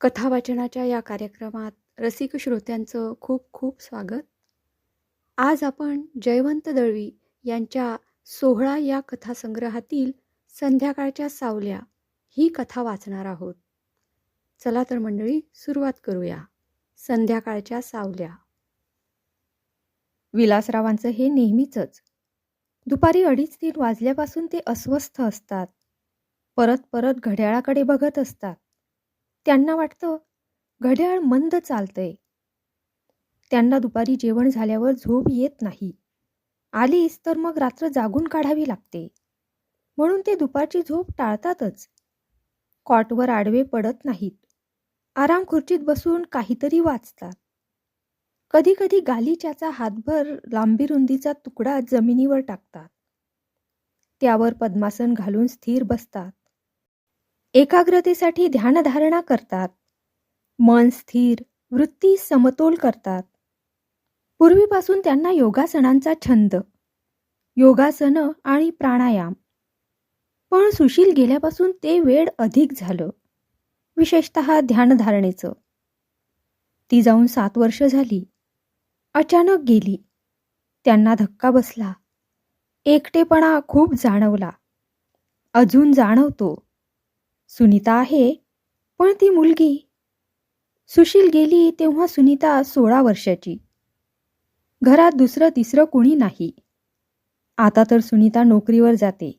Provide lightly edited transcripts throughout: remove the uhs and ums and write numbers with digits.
कथा वाचनाच्या या कार्यक्रमात रसिक श्रोत्यांचं खूप खूप स्वागत. आज आपण जयवंत दळवी यांच्या 16 या कथासंग्रहातील संध्याकाळच्या सावल्या ही कथा वाचणार आहोत. चला तर मंडळी, सुरुवात करूया. संध्याकाळच्या सावल्या. विलासरावांचं हे नेहमीचंच. दुपारी 2:30-3 वाजल्यापासून ते अस्वस्थ असतात. परत परत घड्याळाकडे बघत असतात. त्यांना वाटतं घड्याळ मंद चालतंय. त्यांना दुपारी जेवण झाल्यावर झोप येत नाही. आलीच तर मग रात्र जागून काढावी लागते. म्हणून ते दुपारची झोप टाळतातच. कॉटवर आडवे पडत नाहीत. आराम खुर्चीत बसून काहीतरी वाचतात. कधी कधी गालिच्याचा हातभर लांबी रुंदीचा तुकडा जमिनीवर टाकतात. त्यावर पद्मासन घालून स्थिर बसतात. एकाग्रतेसाठी ध्यानधारणा करतात. मन स्थिर, वृत्ती समतोल करतात. पूर्वीपासून त्यांना योगासनांचा छंद. योगासनं आणि प्राणायाम. पण सुशील गेल्यापासून ते वेड अधिक झालं, विशेषतः ध्यानधारणेचं. ती जाऊन 7 वर्ष झाली. अचानक गेली. त्यांना धक्का बसला. एकटेपणा खूप जाणवला. अजून जाणवतो. सुनीता आहे, पण ती मुलगी. सुशील गेली तेव्हा सुनीता 16 वर्षाची. घरात दुसरं तिसरं कुणी नाही. आता तर सुनीता नोकरीवर जाते.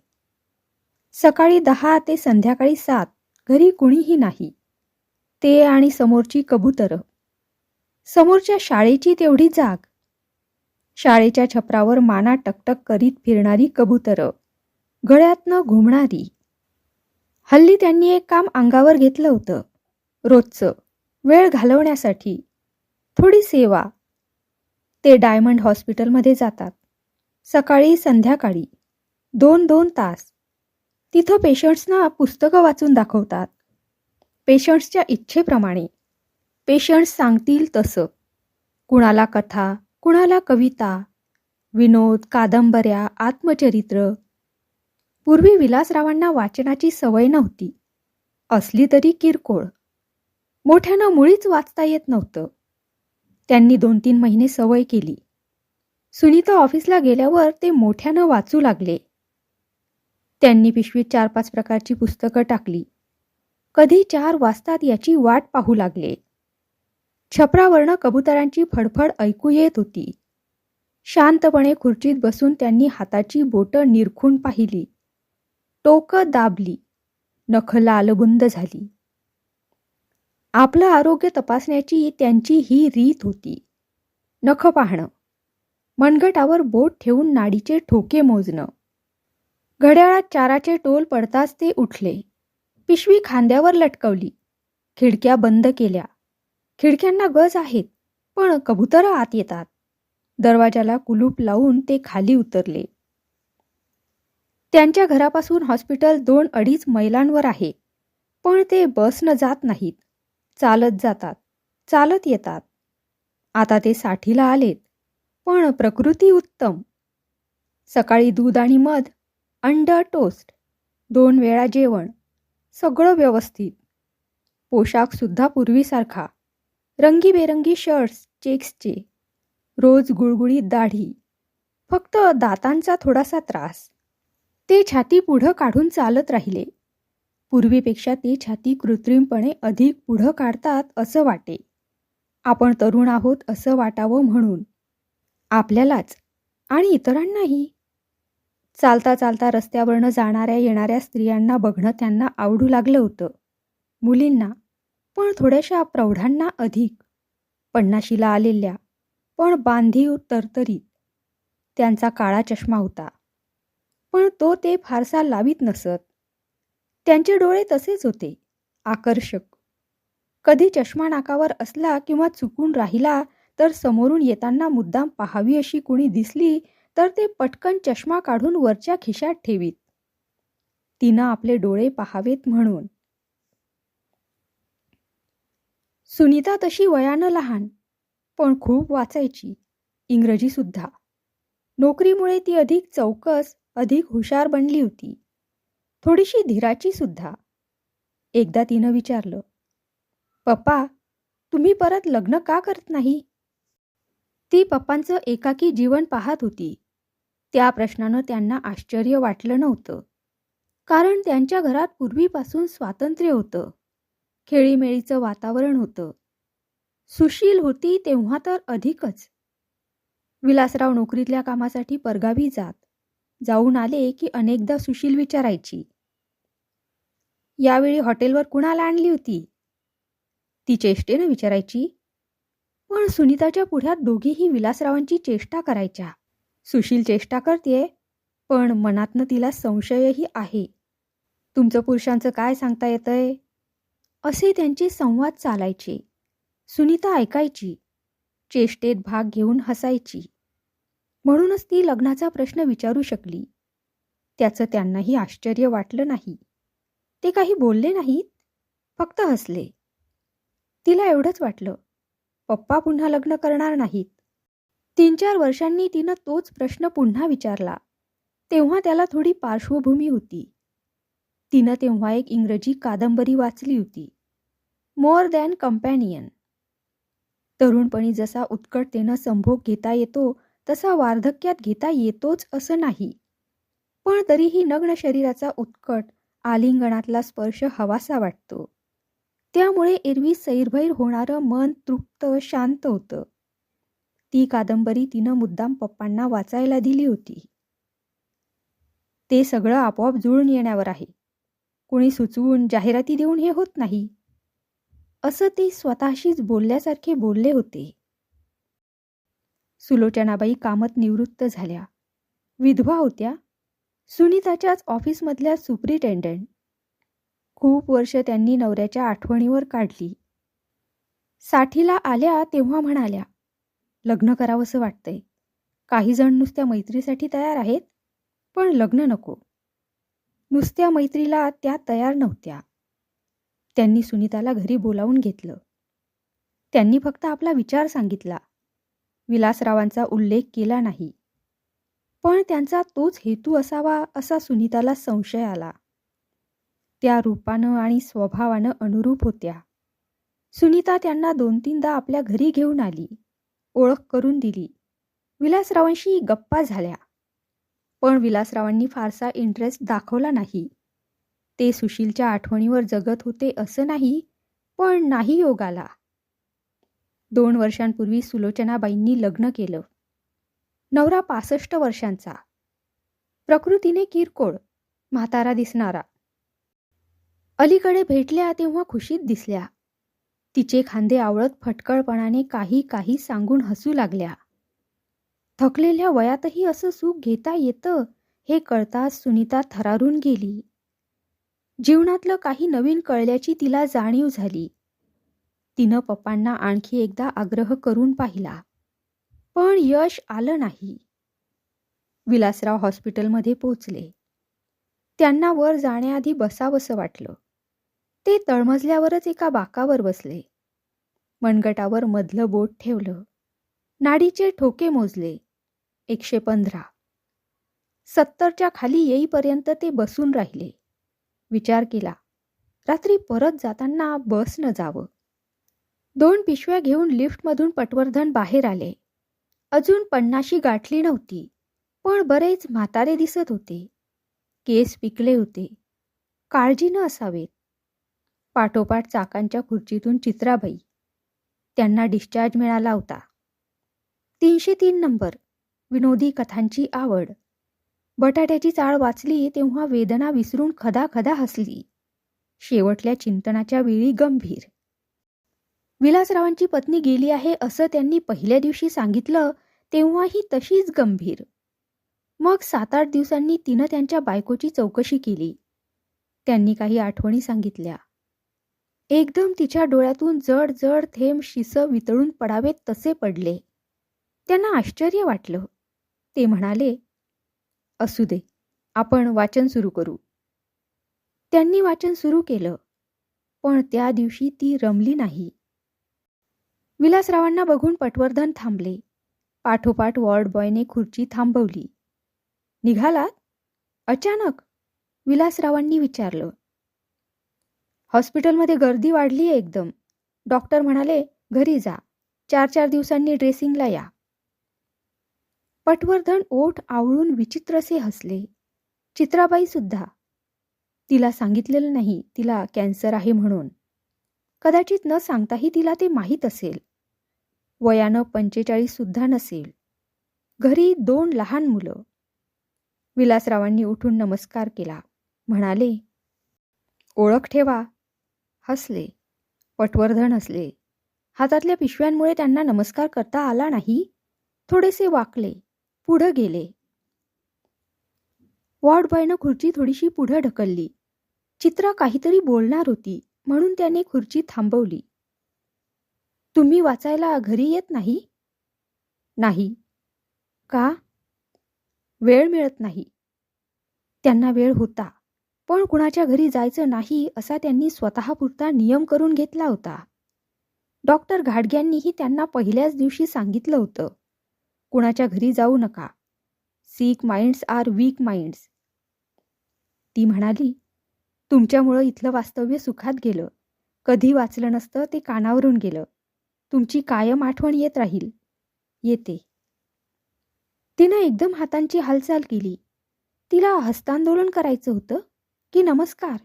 सकाळी 10 ते संध्याकाळी 7 घरी कुणीही नाही. ते आणि समोरची कबुतरं. समोरच्या शाळेची तेवढी जाग. शाळेच्या छपरावर माना टकटक करीत फिरणारी कबुतरं, गळ्यातनं घुमणारी. हल्ली त्यांनी एक काम अंगावर घेतलं होतं. रोजचं, वेळ घालवण्यासाठी, थोडी सेवा. ते डायमंड हॉस्पिटलमध्ये जातात. सकाळी संध्याकाळी 2-2 तास. तिथं पेशंट्सना पुस्तकं वाचून दाखवतात. पेशंट्सच्या इच्छेप्रमाणे. पेशंट्स सांगतील तसं. कुणाला कथा, कुणाला कविता, विनोद, कादंबऱ्या, आत्मचरित्र. पूर्वी विलासरावांना वाचनाची सवय नव्हती. असली तरी किरकोळ. मोठ्यानं मुळीच वाचता येत नव्हतं. त्यांनी 2-3 महिने सवय केली. सुनीता ऑफिसला गेल्यावर ते मोठ्यानं वाचू लागले. त्यांनी पिशवीत 4-5 प्रकारची पुस्तकं टाकली. कधी 4 वाजतात याची वाट पाहू लागले. छपरावरनं कबुतरांची फडफड ऐकू येत होती. शांतपणे खुर्चीत बसून त्यांनी हाताची बोटं निरखून पाहिली. टोकं दाबली. नखं लालबुंद झाली. आपलं आरोग्य तपासण्याची त्यांची ही रीत होती. नखं पाहणं, मनगटावर बोट ठेवून नाडीचे ठोके मोजणं. घड्याळात 4चे टोल पडताच ते उठले. पिशवी खांद्यावर लटकवली. खिडक्या बंद केल्या. खिडक्यांना गज आहेत, पण कबुतरं आत येतात. दरवाजाला कुलूप लावून ते खाली उतरले. त्यांच्या घरापासून हॉस्पिटल 2-2.5 मैलांवर आहे. पण ते बसनं जात नाहीत. चालत जातात, चालत येतात. आता ते 60ला आलेत, पण प्रकृती उत्तम. सकाळी दूध आणि मध, अंड, टोस्ट, 2 वेळा जेवण, सगळं व्यवस्थित. पोशाखसुद्धा पूर्वीसारखा. रंगीबेरंगी शर्ट्स, चेक्सचे. रोज गुळगुळीत दाढी. फक्त दातांचा थोडासा त्रास. ते छाती पुढं काढून चालत राहिले. पूर्वीपेक्षा ते छाती कृत्रिमपणे अधिक पुढं काढतात असं वाटे. आपण तरुण आहोत असं वाटावं म्हणून. आपल्यालाच आणि इतरांनाही. चालता चालता रस्त्यावरनं जाणाऱ्या येणाऱ्या स्त्रियांना बघणं त्यांना आवडू लागलं होतं. मुलींना, पण थोड्याशा प्रौढांना अधिक. 50शीला आलेल्या, पण बांधीव तरतरीत. त्यांचा काळा चष्मा होता, पण तो ते फारसा लावीत नसत. त्यांचे डोळे तसेच होते, आकर्षक. कधी चष्मा नाकावर असला किंवा चुकून राहिला तर समोरून येताना मुद्दाम पाहावी अशी कुणी दिसली तर ते पटकन चष्मा काढून वरच्या खिशात ठेवीत. तिनं आपले डोळे पाहावेत म्हणून. सुनीता तशी वयानं लहान, पण खूप वाचायची. इंग्रजीसुद्धा. नोकरीमुळे ती अधिक चौकस, अधिक हुशार बनली होती. थोडीशी धीराची सुद्धा. एकदा तिनं विचारलं, पप्पा, तुम्ही परत लग्न का करत नाही? ती पप्पांचं एकाकी जीवन पाहत होती. त्या प्रश्नानं त्यांना आश्चर्य वाटलं नव्हतं. कारण त्यांच्या घरात पूर्वीपासून स्वातंत्र्य होतं. खेळीमेळीचं वातावरण होतं. सुशील होती तेव्हा तर अधिकच. विलासराव नोकरीतल्या कामासाठी परगावी जाऊन आले की अनेकदा सुशील विचारायची, यावेळी हॉटेलवर कुणाला आणली होती? ती चेष्टेनं विचारायची. पण सुनीताच्या पुढ्यात दोघीही विलासरावांची चेष्टा करायच्या. सुशील चेष्टा करतेय, पण मनातनं तिला संशयही आहे. तुमचं पुरुषांचं काय सांगता येतंय? असे त्यांचे संवाद चालायचे. सुनीता ऐकायची, चेष्टेत भाग घेऊन हसायची. म्हणूनच ती लग्नाचा प्रश्न विचारू शकली. त्याचं त्यांनाही आश्चर्य वाटलं नाही. ते काही बोलले नाहीत, फक्त हसले. तिला एवढंच वाटलं, पप्पा पुन्हा लग्न करणार नाहीत. 3-4 वर्षांनी तिनं तोच प्रश्न पुन्हा विचारला. तेव्हा त्याला थोडी पार्श्वभूमी होती. तिनं तेव्हा एक इंग्रजी कादंबरी वाचली होती, मोर दॅन कंपॅनियन. तरुणपणी जसा उत्कटतेनं संभोग घेता येतो तसा वार्धक्यात घेता येतोच असं नाही. पण तरीही नग्न शरीराचा उत्कट, आलिंगनातला स्पर्श हवासा वाटतो. त्यामुळे एरवी सैरभैर होणारं मन तृप्त, शांत होतं. ती कादंबरी तिनं मुद्दाम पप्पांना वाचायला दिली होती. ते सगळं आपोआप जुळून येण्यावर आहे. कुणी सुचवून, जाहिराती देऊन हे होत नाही, असं ते स्वतःशीच बोलल्यासारखे बोलले होते. सुलोचनाबाई कामत निवृत्त झाल्या. विधवा होत्या. सुनीताच्याच ऑफिसमधल्या सुपरिटेंडंट. खूप वर्ष त्यांनी नवऱ्याच्या आठवणीवर काढली. 60ला आल्या तेव्हा म्हणाल्या, लग्न करावंसं वाटतंय. काही जण नुसत्या मैत्रीसाठी तयार आहेत, पण लग्न नको. नुसत्या मैत्रीला त्या तयार नव्हत्या. त्यांनी सुनीताला घरी बोलावून घेतलं. त्यांनी फक्त आपला विचार सांगितला. विलासरावांचा उल्लेख केला नाही. पण त्यांचा तोच हेतू असावा असा सुनीताला संशय आला. त्या रूपानं आणि स्वभावानं अनुरूप होत्या. सुनीता त्यांना 2-3दा आपल्या घरी घेऊन आली. ओळख करून दिली. विलासरावांशी गप्पा झाल्या. पण विलासरावांनी फारसा इंटरेस्ट दाखवला नाही. ते सुशीलच्या आठवणीवर जगत होते असं नाही, पण नाही योग आला. 2 वर्षांपूर्वी सुलोचनाबाईंनी लग्न केलं. नवरा 65 वर्षांचा. प्रकृतीने किरकोळ, म्हातारा दिसणारा. अलीकडे भेटल्या तेव्हा खुशीत दिसल्या. तिचे खांदे आवळत फटकळपणाने काही सांगून हसू लागल्या. थकलेल्या वयातही असं सुख घेता येतं हे कळताच सुनीता थरारून गेली. जीवनातलं काही नवीन कळल्याची तिला जाणीव झाली. तिनं पप्पांना आणखी एकदा आग्रह करून पाहिला, पण यश आलं नाही. विलासराव हॉस्पिटलमध्ये पोचले. त्यांना वर जाण्याआधी बसावंसं वाटलं. ते तळमजल्यावरच एका बाकावर बसले. मनगटावर मधलं बोट ठेवलं. नाडीचे ठोके मोजले. 115. 70च्या खाली येईपर्यंत ते बसून राहिले. विचार केला, रात्री परत जाताना बसनं जावं. 2 पिशव्या घेऊन लिफ्टमधून पटवर्धन बाहेर आले. अजून 50शी गाठली नव्हती, पण बरेच म्हातारे दिसत होते. केस पिकले होते. काळजीनं असावेत. पाठोपाठ चाकांच्या खुर्चीतून चित्राबाई. त्यांना डिस्चार्ज मिळाला होता. 303 नंबर. विनोदी कथांची आवड. बटाट्याची चाळ वाचली तेव्हा वेदना विसरून खदाखदा हसली. शेवटल्या चिंतनाच्या वेळी गंभीर. विलासरावांची पत्नी गेली आहे असं त्यांनी पहिल्या दिवशी सांगितलं तेव्हाही तशीच गंभीर. मग 7-8 दिवसांनी तिनं त्यांच्या बायकोची चौकशी केली. त्यांनी काही आठवणी सांगितल्या. एकदम तिच्या डोळ्यातून जड जड थेंब शिसं वितळून पडावेत तसे पडले. त्यांना आश्चर्य वाटलं. ते म्हणाले, असू दे, आपण वाचन सुरू करू. त्यांनी वाचन सुरू केलं, पण त्या दिवशी ती रमली नाही. विलासरावांना बघून पटवर्धन थांबले. पाठोपाठ वॉर्ड बॉयने खुर्ची थांबवली. निघालात? अचानक? विलासरावांनी विचारलं. हॉस्पिटलमध्ये गर्दी वाढली आहे एकदम. डॉक्टर म्हणाले, घरी जा, 4-4 दिवसांनी ड्रेसिंगला या. पटवर्धन ओठ आवळून विचित्रसे हसले. चित्राबाई सुद्धा. तिला सांगितलेलं नाही तिला कॅन्सर आहे म्हणून. कदाचित न सांगताही तिला ते माहीत असेल. वयानं 45 सुद्धा नसेल. घरी 2 लहान मुलं. विलासरावांनी उठून नमस्कार केला. म्हणाले, ओळख ठेवा. हसले. पटवर्धन हसले. हातातल्या पिशव्यांमुळे त्यांना नमस्कार करता आला नाही. थोडेसे वाकले. पुढं गेले. वॉर्डबॉयनं खुर्ची थोडीशी पुढं ढकलली. चित्रा काहीतरी बोलणार होती म्हणून त्याने खुर्ची थांबवली. तुम्ही वाचायला घरी येत नाही? नाही. का? वेळ मिळत नाही. त्यांना वेळ होता, पण कुणाच्या घरी जायचं नाही असा त्यांनी स्वतःपुरता नियम करून घेतला होता. डॉक्टर घाडग्यांनीही त्यांना पहिल्याच दिवशी सांगितलं होतं, कुणाच्या घरी जाऊ नका. सिक माइंड्स आर वीक माइंड्स. ती म्हणाली, तुमच्यामुळं इथलं वास्तव्य सुखात गेलं. कधी वाचलं नसतं ते कानावरून गेलं. तुमची कायम आठवण येत राहील. येते. तिनं एकदम हातांची हालचाल केली. तिला हस्तांदोलन करायचं होतं की नमस्कार?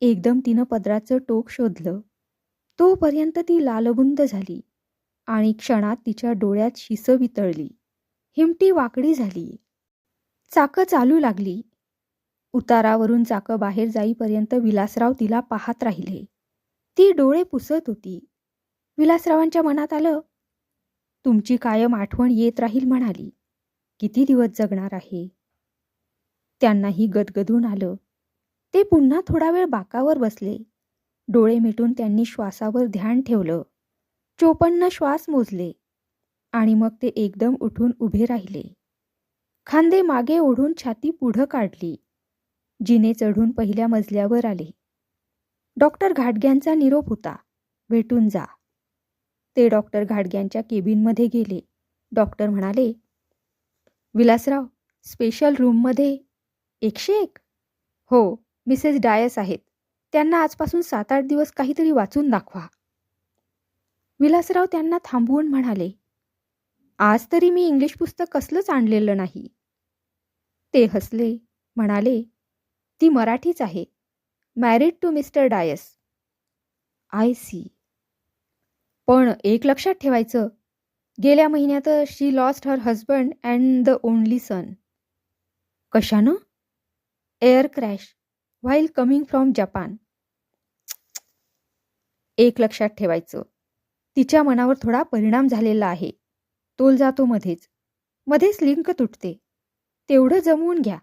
एकदम तिनं पदराचं टोक शोधलं. तोपर्यंत ती लालबुंद झाली आणि क्षणात तिच्या डोळ्यात शिस वितळली. हिमटी वाकडी झाली. चाकं चालू लागली. उतारावरून चाकं बाहेर जाईपर्यंत विलासराव तिला पाहत राहिले. ती डोळे पुसत होती. विलासरावांच्या मनात आलं, तुमची कायम आठवण येत राहील म्हणाली. किती दिवस जगणार आहे? त्यांनाही गदगदून आलं. ते पुन्हा थोडा वेळ बाकावर बसले. डोळे मिटून त्यांनी श्वासावर ध्यान ठेवलं. 54 श्वास मोजले आणि मग ते एकदम उठून उभे राहिले. खांदे मागे ओढून छाती पुढं काढली. जिने चढून पहिल्या मजल्यावर आले. डॉक्टर घाडग्यांचा निरोप होता, भेटून जा. ते डॉक्टर घाडग्यांच्या केबिनमध्ये गेले. डॉक्टर म्हणाले, विलासराव, स्पेशल रूममध्ये 101? हो, मिसेस डायस आहेत. त्यांना आजपासून 7-8 दिवस काहीतरी वाचून दाखवा. विलासराव त्यांना थांबवून म्हणाले, आज तरी मी इंग्लिश पुस्तक कसलंच आणलेलं नाही. ते हसले. म्हणाले, ती मराठीच आहे. Married to mister Dias. I see. पण एक लक्षात ठेवायचं, गेल्या महिन्यात she lost her husband and the only son. कशानं? Air crash while coming from Japan. एक लक्षात ठेवायचं, तिच्या मनावर थोडा परिणाम झालेला आहे. तोल जातो मध्येच लिंक तुटते. तेवढं जमवून घ्या.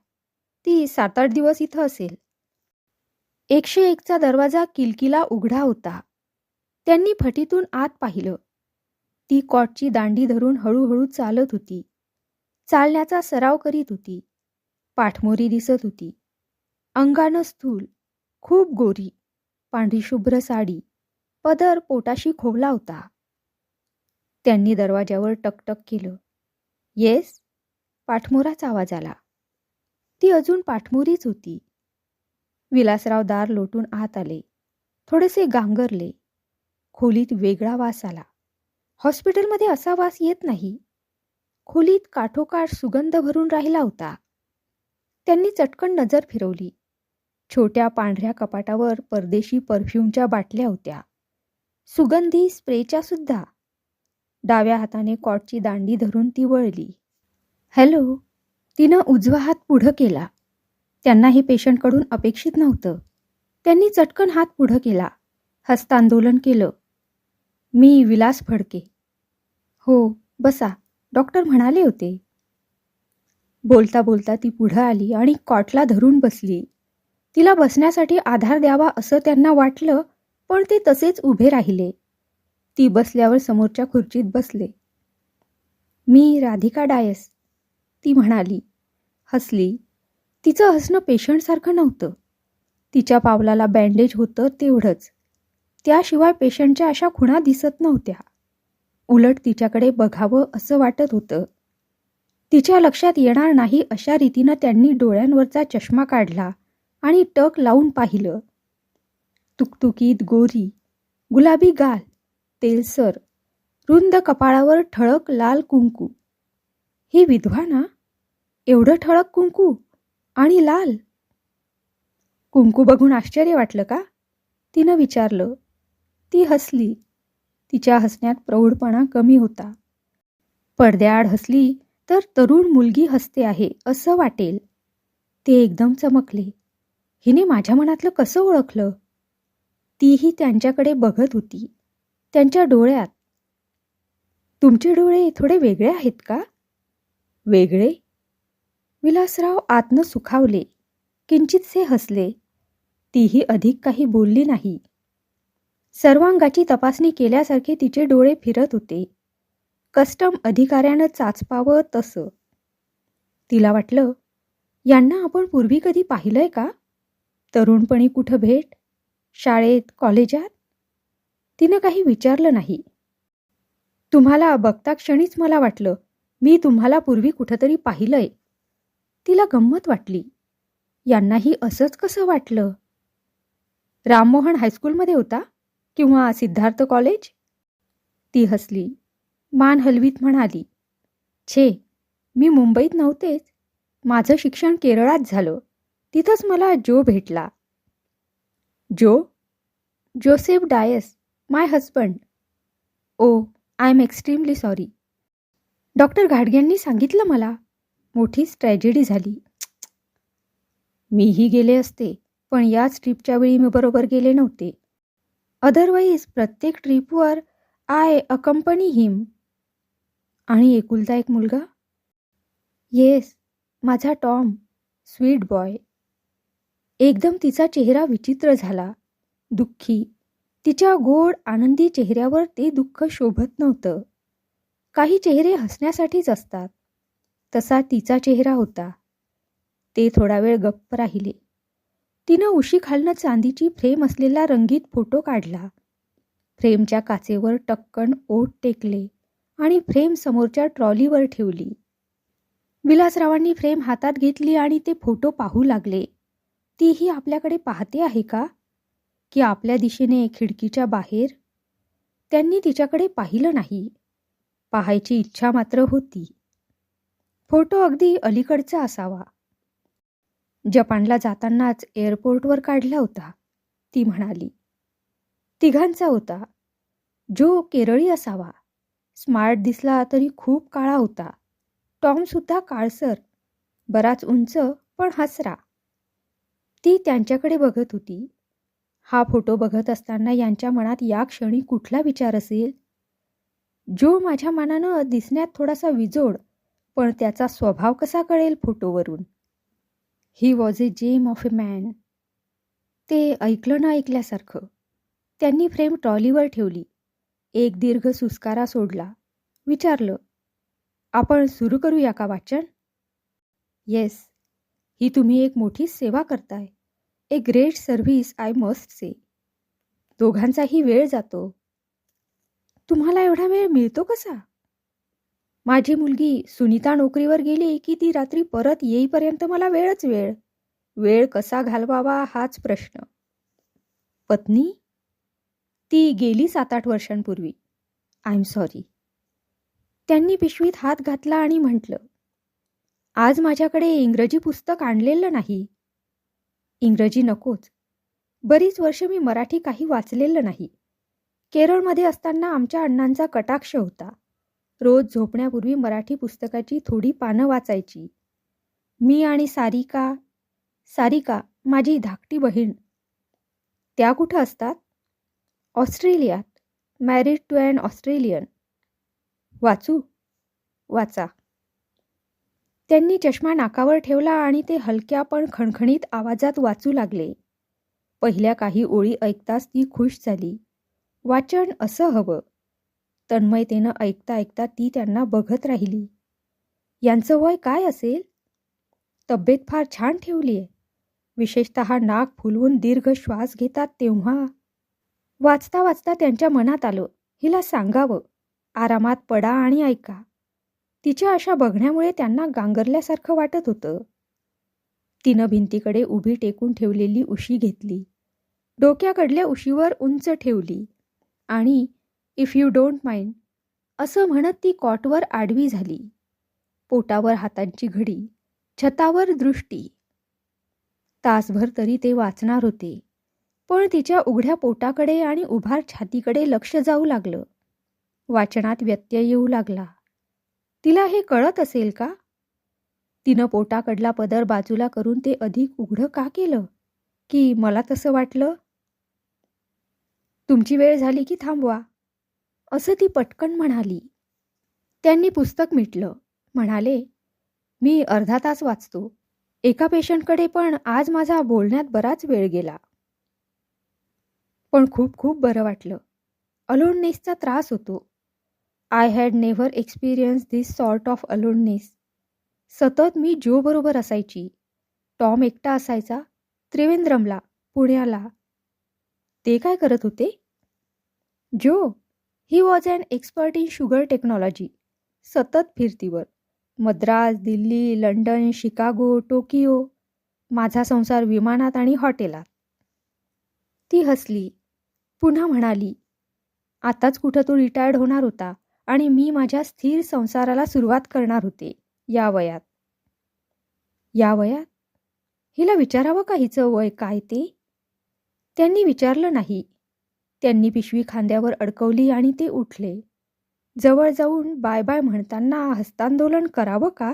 ती 7-8 दिवस इथं असेल. 101चा दरवाजा किलकिला उघडा होता. त्यांनी फटीतून आत पाहिलं. ती कॉटची दांडी धरून हळूहळू चालत होती. चालण्याचा सराव करीत होती. पाठमोरी दिसत होती. अंगानं स्थूल, खूप गोरी, पांढरी शुभ्र साडी, पदर पोटाशी खोवला होता. त्यांनी दरवाज्यावर टकटक केलं. येस? पाठमोराचा आवाज आला. ती अजून पाठमोरीच होती. विलासराव दार लोटून आत आले. थोडेसे गांगरले. खोलीत वेगळा वास आला. हॉस्पिटलमध्ये असा वास येत नाही. खोलीत काठोकाठ सुगंध भरून राहिला होता. त्यांनी चटकन नजर फिरवली. छोट्या पांढऱ्या कपाटावर परदेशी परफ्यूमच्या बाटल्या होत्या. सुगंधी स्प्रेच्या सुद्धा. डाव्या हाताने कॉटची दांडी धरून ती वळली. हॅलो. तिनं उजवा हात पुढं केला. त्यांना हे पेशंटकडून अपेक्षित नव्हतं. त्यांनी चटकन हात पुढं केला. हस्तांदोलन केलं. मी विलास फडके. हो, बसा. डॉक्टर म्हणाले होते. बोलता बोलता ती पुढं आली आणि कॉटला धरून बसली. तिला बसण्यासाठी आधार द्यावा असं त्यांना वाटलं, पण ते तसेच उभे राहिले. ती बसल्यावर समोरच्या खुर्चीत बसले. मी राधिका डायस, ती म्हणाली. हसली. तिचं हसणं पेशंटसारखं नव्हतं. तिच्या पावलाला बँडेज होतं तेवढंच. त्याशिवाय पेशंटच्या अशा खुणा दिसत नव्हत्या. उलट तिच्याकडे बघावं असं वाटत होतं. तिच्या लक्षात येणार नाही अशा रीतीनं त्यांनी डोळ्यांवरचा चष्मा काढला आणि टक लावून पाहिलं. तुकतुकीत गोरी, गुलाबी गाल, तेलसर, रुंद कपाळावर ठळक लाल कुंकू. ही विधवा ना? एवढं ठळक कुंकू आणि लाल. कुंकू बघून आश्चर्य वाटलं का? तिनं विचारलं. ती हसली. तिच्या हसण्यात प्रौढपणा कमी होता. पडद्याआड हसली तर तरुण मुलगी हसते आहे असं वाटेल. ते एकदम चमकले. हिने माझ्या मनातलं कसं ओळखलं? तीही त्यांच्याकडे बघत होती. त्यांच्या डोळ्यात. तुमचे डोळे थोडे वेगळे आहेत का? वेगळे? विलासराव आतनं सुखावले. किंचितसे हसले. तीही अधिक काही बोलली नाही. सर्वांगाची तपासणी केल्यासारखे तिचे डोळे फिरत होते. कस्टम अधिकाऱ्यानं चाचपावं तसं. तिला वाटलं, यांना आपण पूर्वी कधी पाहिलंय का? तरुणपणी कुठं भेट? शाळेत, कॉलेजात? तिनं काही विचारलं नाही. तुम्हाला बघता क्षणीच मला वाटलं, मी तुम्हाला पूर्वी कुठंतरी पाहिलंय. तिला गंमत वाटली. यांनाही असंच कसं वाटलं? राममोहन हायस्कूलमध्ये होता? किंवा सिद्धार्थ कॉलेज? ती हसली. मान हलवीत म्हणाली, छे, मी मुंबईत नव्हतेच. माझं शिक्षण केरळात झालं. तिथंच मला जो भेटला. Jo? Joseph Dias, my husband. Oh, I am extremely sorry. Doctor घाडग्यांनी सांगितलं मला. मोठीच ट्रॅजेडी झाली. मीही गेले असते, पण याच ट्रीपच्या वेळी मी बरोबर गेले नव्हते. अदरवाईज प्रत्येक ट्रीपवर आय अकंपनी हिम. आणि एकुलता एक मुलगा? येस, माझा टॉम, स्वीट बॉय. एकदम तिचा चेहरा विचित्र झाला. दुःखी. तिच्या गोड आनंदी चेहऱ्यावर ते दुःख शोभत नव्हतं. काही चेहरे हसण्यासाठीच असतात. तसा तिचा चेहरा होता. ते थोडा वेळ गप्प राहिले. तिनं उशीखालनं चांदीची फ्रेम असलेला रंगीत फोटो काढला. फ्रेमच्या काचेवर टक्कन ओठ टेकले आणि फ्रेम समोरच्या ट्रॉलीवर ठेवली. विलासरावांनी फ्रेम हातात घेतली आणि ते फोटो पाहू लागले. तीही आपल्याकडे पाहते आहे का? की आपल्या दिशेने खिडकीच्या बाहेर? त्यांनी तिच्याकडे पाहिलं नाही. पाहायची इच्छा मात्र होती. फोटो अगदी अलीकडचा असावा. जपानला जातानाच एअरपोर्टवर काढला होता, ती म्हणाली. तिघांचा होता. जो केरळी असावा. स्मार्ट दिसला तरी खूप काळा होता. टॉमसुद्धा काळसर, बराच उंच पण हसरा. ती त्यांच्याकडे बघत होती. हा फोटो बघत असताना यांच्या मनात या क्षणी कुठला विचार असेल? जो माझ्या मनानं दिसण्यात थोडासा विजोड, पण त्याचा स्वभाव कसा कळेल फोटोवरून? He was a gem of a man. ते ऐकलं ना ऐकल्यासारखं. त्यांनी फ्रेम ट्रॉलीवर ठेवली. एक दीर्घ सुस्कारा सोडला. विचारलं, आपण सुरू करूया का वाचन? येस, ही तुम्ही एक मोठी सेवा करताय. A great service I must say. दोघांचाही वेळ जातो. तुम्हाला एवढा वेळ मिळतो कसा? माझी मुलगी सुनीता नोकरीवर गेली की ती रात्री परत येईपर्यंत मला वेळच वेळ. वेळ कसा घालवावा हाच प्रश्न. पत्नी? ती गेली 7-8 वर्षांपूर्वी. I am sorry. त्यांनी पिशवीत हात घातला आणि म्हटलं, आज माझ्याकडे इंग्रजी पुस्तक आणलेलं नाही. इंग्रजी नकोच. बरीच वर्ष मी मराठी काही वाचलेलं नाही. केरळमध्ये असताना आमच्या अण्णांचा कटाक्ष होता. रोज झोपण्यापूर्वी मराठी पुस्तकाची थोडी पानं वाचायची. मी आणि सारिका माझी धाकटी बहीण. त्या कुठं असतात? ऑस्ट्रेलियात. Married to an Australian. वाचू? वाचा. त्यांनी चष्मा नाकावर ठेवला आणि ते हलक्या पण खणखणीत आवाजात वाचू लागले. पहिल्या काही ओळी ऐकताच ती खुश झाली. वाचन असं हवं. तन्मयतेनं ऐकता ऐकता ती त्यांना बघत राहिली. यांचं वय काय असेल? तब्येत फार छान ठेवली आहे. विशेषतः नाक फुलवून दीर्घ श्वास घेतात तेव्हा. वाचता वाचता त्यांच्या मनात आलं, हिला सांगावं, आरामात पडा आणि ऐका. तिच्या अशा बघण्यामुळे त्यांना गांगरल्यासारखं वाटत होतं. तिनं भिंतीकडे उभी टेकून ठेवलेली उशी घेतली. डोक्याकडल्या उशीवर उंच ठेवली. आणि इफ यू डोंट माइंड असं म्हणत ती कॉटवर आडवी झाली. पोटावर हातांची घडी, छतावर दृष्टी. तासभर तरी ते वाचणार होते, पण तिच्या उघड्या पोटाकडे आणि उभार छातीकडे लक्ष जाऊ लागलं. वाचनात व्यत्यय येऊ लागला. तिला हे कळत असेल का? तिनं पोटाकडला पदर बाजूला करून ते अधिक उघडं का केलं? की मला तसं वाटलं? तुमची वेळ झाली की थांबवा, असं ती पटकन म्हणाली. त्यांनी पुस्तक मिटलं. म्हणाले, मी अर्धा तास वाचतो. एका पेशंटकडे पण आज माझा बोलण्यात बराच वेळ गेला. पण खूप खूप बरं वाटलं. अलोननेसचा त्रास होतो. I had never experience this sort of aloneness. सतत मी जो बरोबर असायची. टॉम एकटा असायचा, त्रिवेंद्रमला, पुण्याला. ते काय करत होते? Jo, he was an expert in sugar technology. सतत फिरतीवर. Madras, Delhi, London, Chicago, Tokyo. माझा संसार विमानात आणि हॉटेलात. ती हसली. पुन्हा म्हणाली, आताच कुठं तो रिटायर्ड होणार होता आणि मी माझ्या स्थिर संसाराला सुरुवात करणार होते या वयात. या वयात? हिला विचारावं का हिचं वय काय ते? त्यांनी विचारलं नाही. त्यांनी पिशवी खांद्यावर अडकवली आणि ते उठले. जवळ जाऊन बाय बाय म्हणताना हस्तांदोलन करावं का?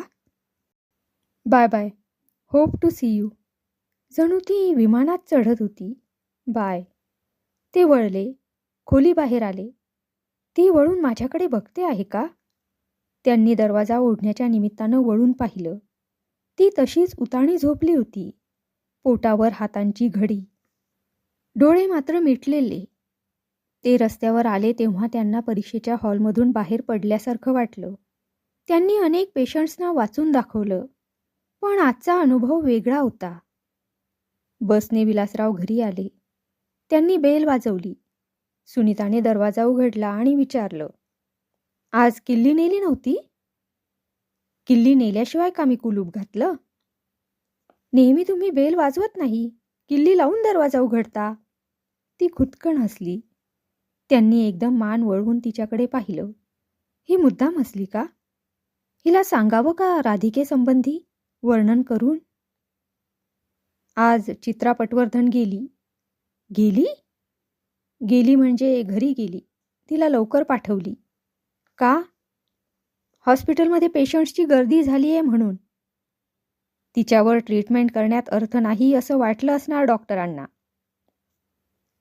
Bye bye, hope to see you. जणू ती विमानात चढत होती. बाय. ते वळले. खोलीबाहेर आले. ती वळून माझ्याकडे बघते आहे का? त्यांनी दरवाजा ओढण्याच्या निमित्तानं वळून पाहिलं. ती तशीच उताणी झोपली होती. पोटावर हातांची घडी. डोळे मात्र मिटलेले. ते रस्त्यावर आले तेव्हा त्यांना परीक्षेच्या हॉलमधून बाहेर पडल्यासारखं वाटलं. त्यांनी अनेक पेशंट्सना वाचून दाखवलं, पण आजचा अनुभव वेगळा होता. बसने विलासराव घरी आले. त्यांनी बेल वाजवली. सुनीताने दरवाजा उघडला आणि विचारलं, आज किल्ली नेली नव्हती? किल्ली नेल्याशिवाय का मी कुलूप घातलं? नेहमी तुम्ही बेल वाजवत नाही, किल्ली लावून दरवाजा उघडता. ती खुदकन हसली. त्यांनी एकदम मान वळवून तिच्याकडे पाहिलं. ही मुद्दाम हसली का? हिला सांगावं का राधिकेसंबंधी वर्णन करून? आज चित्रा पटवर्धन गेली. गेली? गेली म्हणजे घरी गेली. तिला लवकर पाठवली. का? हॉस्पिटलमध्ये पेशंट्सची गर्दी झाली आहे म्हणून. तिच्यावर ट्रीटमेंट करण्यात अर्थ नाही असं वाटलं असणार डॉक्टरांना.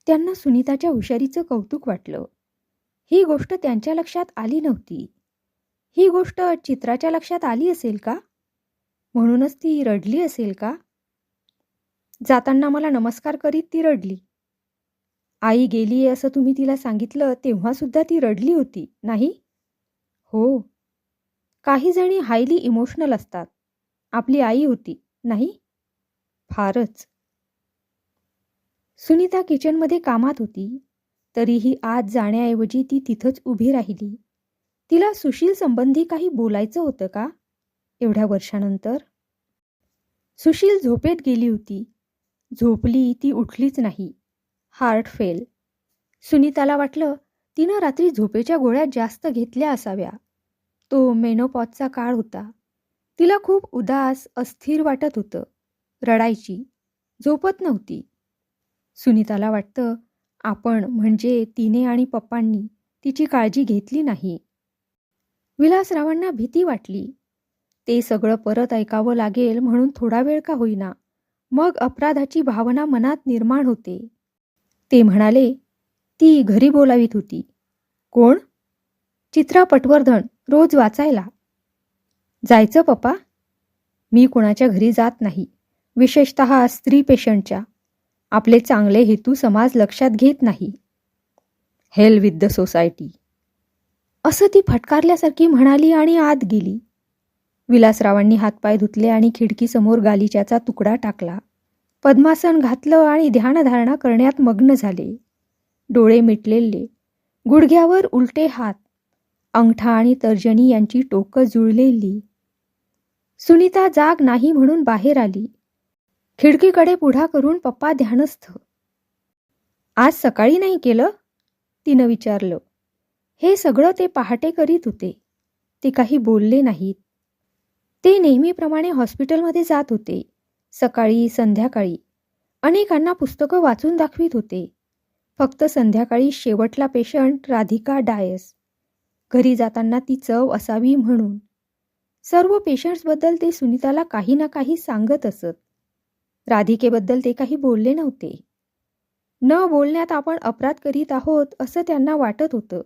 त्यांना सुनीताच्या हुशारीचं कौतुक वाटलं. ही गोष्ट त्यांच्या लक्षात आली नव्हती. ही गोष्ट चित्राच्या लक्षात आली असेल का? म्हणूनच ती रडली असेल का? जाताना मला नमस्कार करीत ती रडली. आई गेली असं तुम्ही तिला सांगितलं तेव्हासुद्धा ती रडली होती, नाही? हो. काही जणी हायली इमोशनल असतात. आपली आई होती, नाही? फारच. सुनीता किचनमध्ये कामात होती. तरीही आज जाण्याऐवजी ती तिथंच उभी राहिली. तिला सुशील संबंधी काही बोलायचं होतं का एवढ्या वर्षानंतर? सुशील झोपेत गेली होती. झोपली ती उठलीच नाही. Heart fail. सुनीताला वाटलं तिनं रात्री झोपेच्या गोळ्या जास्त घेतल्या असाव्या. तो मेनोपॉजचा काळ होता. तिला खूप उदास, अस्थिर वाटत होतं. रडायची. झोपत नव्हती. सुनीताला वाटतं आपण म्हणजे तिने आणि पप्पांनी तिची काळजी घेतली नाही. विलासरावांना भीती वाटली. ते सगळं परत ऐकावं लागेल म्हणून थोडा वेळ का होईना मग अपराधाची भावना मनात निर्माण होते. ते म्हणाले, ती घरी बोलावीत होती. कोण? चित्रा पटवर्धन, रोज वाचायला. जायचं पप्पा? मी कोणाच्या घरी जात नाही, विशेषतः स्त्री पेशंटच्या. आपले चांगले हेतू समाज लक्षात घेत नाही. हेल विथ द सोसायटी, असं ती फटकारल्यासारखी म्हणाली आणि आत गेली. विलासरावांनी हातपाय धुतले आणि खिडकीसमोर गालिच्याचा तुकडा टाकला. पद्मासन घातलं आणि ध्यानधारणा करण्यात मग्न झाले. डोळे मिटलेले, गुडघ्यावर उलटे हात, अंगठा आणि तर्जनी यांची टोकं जुळलेली. सुनीता जाग नाही म्हणून बाहेर आली. खिडकीकडे पुढा करून पप्पा ध्यानस्थ. आज सकाळी नाही केलं? तिनं विचारलं. हे सगळं ते पहाटे करीत होते. ते काही बोलले नाहीत. ते नेहमीप्रमाणे हॉस्पिटलमध्ये जात होते. सकाळी संध्याकाळी अनेकांना पुस्तकं वाचून दाखवित होते. फक्त संध्याकाळी शेवटला पेशंट राधिका डायस. घरी जाताना ती चव असावी म्हणून. सर्व पेशंट्सबद्दल ते सुनीताला काही ना काही सांगत असत. राधिकेबद्दल ते काही बोलले नव्हते. न बोलण्यात आपण अपराध करीत आहोत असं त्यांना वाटत होतं.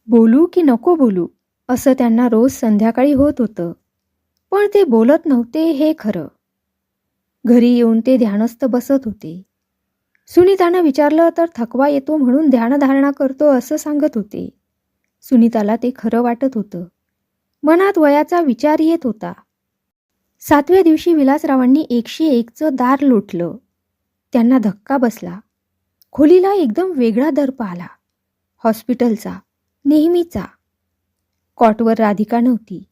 बोलू की नको बोलू असं त्यांना रोज संध्याकाळी होत होतं. पण ते बोलत नव्हते हे खरं. घरी येऊन ते ध्यानस्थ बसत होते. सुनीतानं विचारलं तर थकवा येतो म्हणून ध्यानधारणा करतो असं सांगत होते. सुनीताला ते खरं वाटत होतं. मनात वयाचा विचार येत होता. 7व्या दिवशी विलासरावांनी 101चं दार लोटलं. त्यांना धक्का बसला. खोलीला एकदम वेगळा दर्प आला. हॉस्पिटलचा, नेहमीचा. कॉटवर राधिका नव्हती.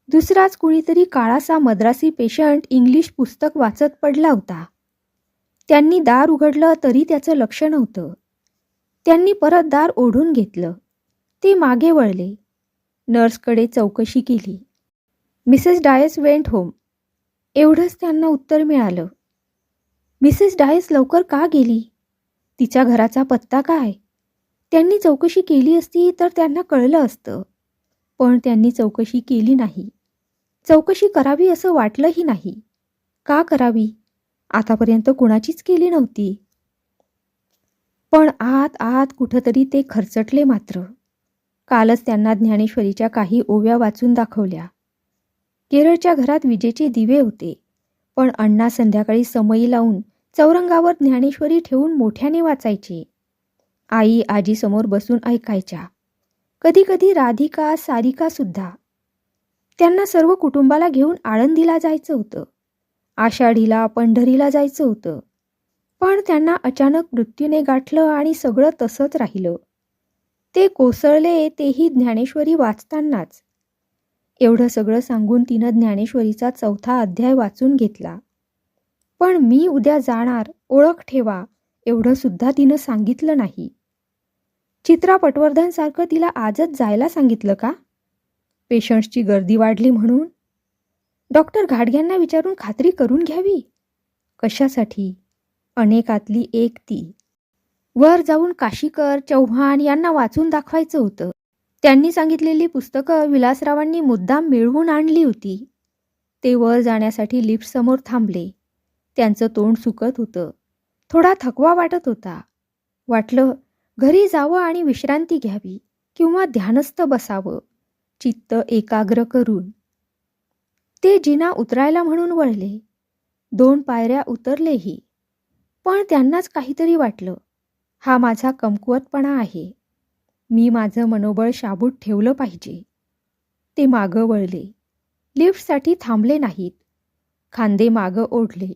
दुसराच कुणीतरी काळासा मद्रासी पेशंट इंग्लिश पुस्तक वाचत पडला होता. त्यांनी दार उघडलं तरी त्याचं लक्ष नव्हतं. त्यांनी परत दार ओढून घेतलं. ते मागे वळले. नर्सकडे चौकशी केली. मिसेस डायस वेंट होम एवढंच त्यांना उत्तर मिळालं. मिसेस डायस लवकर का गेली? तिच्या घराचा पत्ता काय? त्यांनी चौकशी केली असती तर त्यांना कळलं असतं. पण त्यांनी चौकशी केली नाही. चौकशी करावी असं वाटलंही नाही. का करावी? आतापर्यंत कुणाचीच केली नव्हती. पण आत आत कुठंतरी ते खरचटले मात्र. कालच त्यांना ज्ञानेश्वरीच्या काही ओव्या वाचून दाखवल्या. केरळच्या घरात विजेचे दिवे होते. पण अण्णा संध्याकाळी समई लावून चौरंगावर ज्ञानेश्वरी ठेवून मोठ्याने वाचायचे. आई आजीसमोर बसून ऐकायच्या. कधी कधी राधिका, सारिका सुद्धा. त्यांना सर्व कुटुंबाला घेऊन आळंदीला जायचं होतं. आषाढीला पंढरीला जायचं होतं. पण त्यांना अचानक मृत्यूने गाठलं आणि सगळं तसंच राहिलं. ते कोसळले तेही ज्ञानेश्वरी वाचतानाच. एवढं सगळं सांगून तिनं ज्ञानेश्वरीचा 4था अध्याय वाचून घेतला. पण मी उद्या जाणार, ओळख ठेवा, एवढं सुद्धा तिनं सांगितलं नाही. चित्रा पटवर्धनसारखं तिला आजच जायला सांगितलं का? पेशंट्सची गर्दी वाढली म्हणून? डॉक्टर घाटग्यांना विचारून खात्री करून घ्यावी. कशासाठी? अनेकातली एक ती. वर जाऊन काशीकर, चव्हाण यांना वाचून दाखवायचं होतं. त्यांनी सांगितलेली पुस्तकं विलासरावांनी मुद्दाम मिळवून आणली होती. ते वर जाण्यासाठी लिफ्टसमोर थांबले. त्यांचं तोंड सुकत होतं. थोडा थकवा वाटत होता. वाटलं घरी जावं आणि विश्रांती घ्यावी किंवा ध्यानस्थ बसावं, चित्त एकाग्र करून. ते जिना उतरायला म्हणून वळले. 2 पायऱ्या उतरलेही. पण त्यांनाच काहीतरी वाटलं. हा माझा कमकुवतपणा आहे. मी माझं मनोबळ शाबूत ठेवलं पाहिजे. ते मागं वळले. लिफ्टसाठी थांबले नाहीत. खांदे मागं ओढले.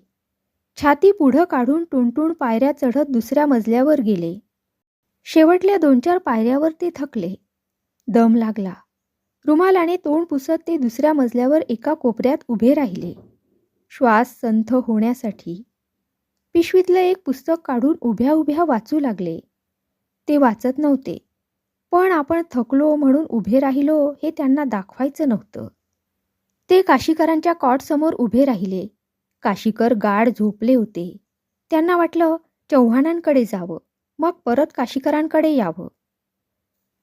छाती पुढं काढून टुणटुण पायऱ्या चढत दुसऱ्या मजल्यावर गेले. शेवटल्या 2-4 पायऱ्यावर ते थकले. दम लागला. रुमालाने तोंड पुसत ते दुसऱ्या मजल्यावर एका कोपऱ्यात उभे राहिले. श्वास संथ होण्यासाठी. पिशवीतलं एक पुस्तक काढून उभ्या उभ्या वाचू लागले. ते वाचत नव्हते. पण आपण थकलो म्हणून उभे राहिलो हे त्यांना दाखवायचं नव्हतं. ते काशीकरांच्या कॉटसमोर उभे राहिले. काशीकर गाढ झोपले होते. त्यांना वाटलं चव्हाणांकडे जावं, मग परत काशीकरांकडे यावं.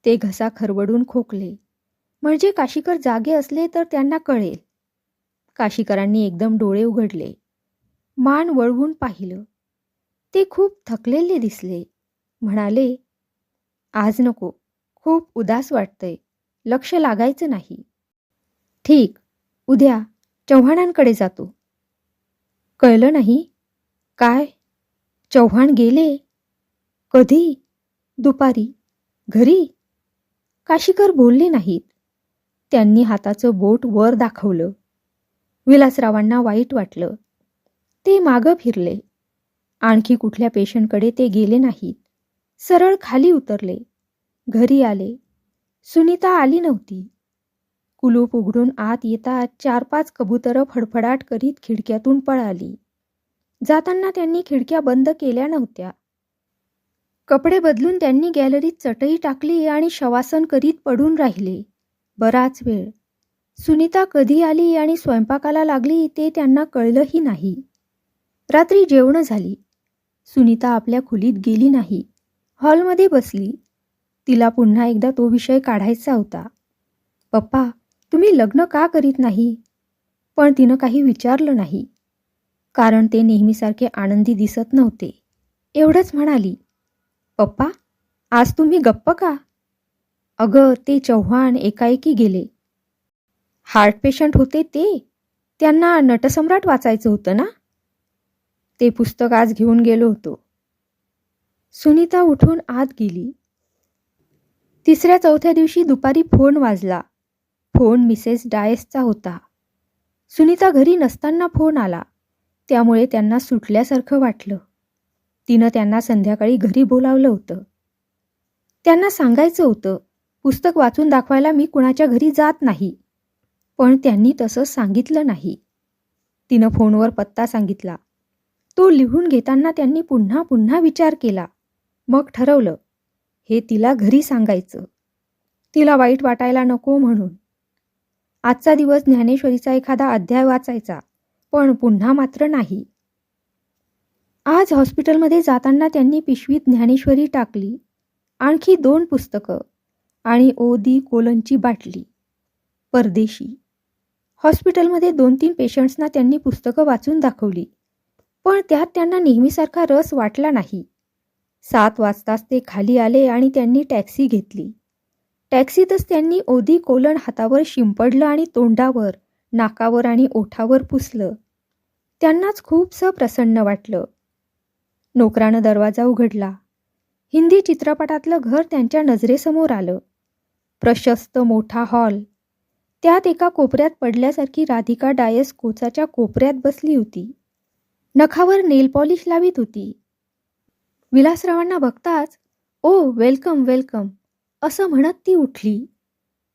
ते घसा खरवडून खोकले. म्हणजे काशीकर जागे असले तर त्यांना कळेल. काशीकरांनी एकदम डोळे उघडले. मान वळवून पाहिलं. ते खूप थकलेले दिसले. म्हणाले, आज नको, खूप उदास वाटतंय, लक्ष लागायचं नाही. ठीक, उद्या चव्हाणांकडे जातो. कळलं नाही? काय? चव्हाण गेले? कधी? दुपारी. घरी? काशीकर बोलले नाहीत. त्यांनी हाताचं बोट वर दाखवलं. विलासरावांना वाईट वाटलं. ते मागं फिरले. आणखी कुठल्या पेशंटकडे ते गेले नाहीत. सरळ खाली उतरले. घरी आले. सुनीता आली नव्हती. कुलूप उघडून आत येता 4-5 कबुतरं फडफडाट करीत खिडक्यातून पळाली. जाताना त्यांनी खिडक्या बंद केल्या नव्हत्या. कपडे बदलून त्यांनी गॅलरीत चटई टाकली आणि शवासन करीत पडून राहिले. बराच वेळ. सुनीता कधी आली आणि स्वयंपाकाला लागली ते त्यांना कळलंही नाही. रात्री जेवणं झाली. सुनीता आपल्या खोलीत गेली नाही. हॉलमध्ये बसली. तिला पुन्हा एकदा तो विषय काढायचा होता. पप्पा, तुम्ही लग्न का करीत नाही? पण तिनं काही विचारलं नाही. कारण ते नेहमीसारखे आनंदी दिसत नव्हते. एवढंच म्हणाली, पप्पा, आज तुम्ही गप्प का? अगं, ते चव्हाण एकाएकी गेले. हार्ट पेशंट होते ते. त्यांना नटसम्राट वाचायचं होतं ना? ते पुस्तक आज घेऊन गेलो होतो. सुनीता उठून आत गेली. तिसऱ्या चौथ्या दिवशी दुपारी फोन वाजला. फोन मिसेस डायसचा होता. सुनीता घरी नसताना फोन आला. त्यामुळे त्यांना सुटल्यासारखं वाटलं. तिनं त्यांना संध्याकाळी घरी बोलावलं होतं. त्यांना सांगायचं होतं, पुस्तक वाचून दाखवायला मी कुणाच्या घरी जात नाही. पण त्यांनी तसं सांगितलं नाही. तिनं फोनवर पत्ता सांगितला. तो लिहून घेताना त्यांनी पुन्हा पुन्हा विचार केला. मग ठरवलं, हे तिला घरी सांगायचं. तिला वाईट वाटायला नको म्हणून. आजचा दिवस ज्ञानेश्वरीचा एखादा अध्याय वाचायचा, पण पुन्हा मात्र नाही. आज हॉस्पिटलमध्ये जाताना त्यांनी पिशवीत ज्ञानेश्वरी टाकली, आणखी 2 पुस्तकं आणि ओ.दी. कोलनची बाटली. परदेशी. हॉस्पिटलमध्ये 2-3 पेशंट्सना त्यांनी पुस्तकं वाचून दाखवली, पण त्यात त्यांना नेहमीसारखा रस वाटला नाही. 7 वाजताच ते खाली आले आणि त्यांनी टॅक्सी घेतली. टॅक्सीतच त्यांनी ओ.दी. कोलन हातावर शिंपडलं आणि तोंडावर, नाकावर आणि ओठावर पुसलं. त्यांनाच खूपसं प्रसन्न वाटलं. नोकरानं दरवाजा उघडला. हिंदी चित्रपटातलं घर त्यांच्या नजरेसमोर आलं. प्रशस्त मोठा हॉल. त्यात एका कोपऱ्यात पडल्यासारखी राधिका डायस कोचाच्या कोपऱ्यात बसली होती. नखावर नेल पॉलिश लावीत होती. विलासरावांना बघताच, ओ वेलकम वेलकम असं म्हणत ती उठली.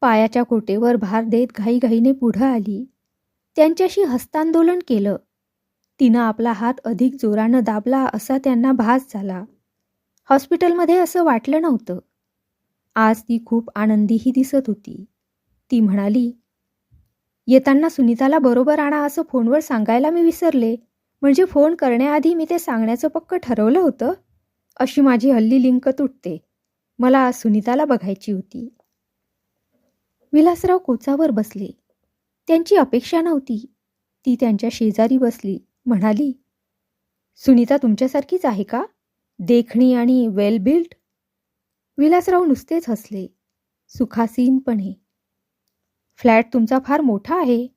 पायाच्या कोटेवर भार देत घाईघाईने पुढं आली. त्यांच्याशी हस्तांदोलन केलं. तिनं आपला हात अधिक जोरानं दाबला असा त्यांना भास झाला. हॉस्पिटलमध्ये असं वाटलं नव्हतं. आज ती खूप आनंदीही दिसत होती. ती म्हणाली, येताना सुनीताला बरोबर आणा असं फोनवर सांगायला मी विसरले. म्हणजे फोन करण्याआधी मी ते सांगण्याचं पक्क ठरवलं होतं. अशी माझी हल्ली लिंक तुटते. मला सुनीताला बघायची होती. विलासराव कोचावर बसले. त्यांची अपेक्षा नव्हती. ती त्यांच्या शेजारी बसली. म्हणाली, सुनीता तुमच्यासारखीच आहे का? देखणी आणि वेल बिल्ट? विलासराव नुसतेच हसले, सुखासीनपणे. फ्लॅट तुमचा फार मोठा आहे.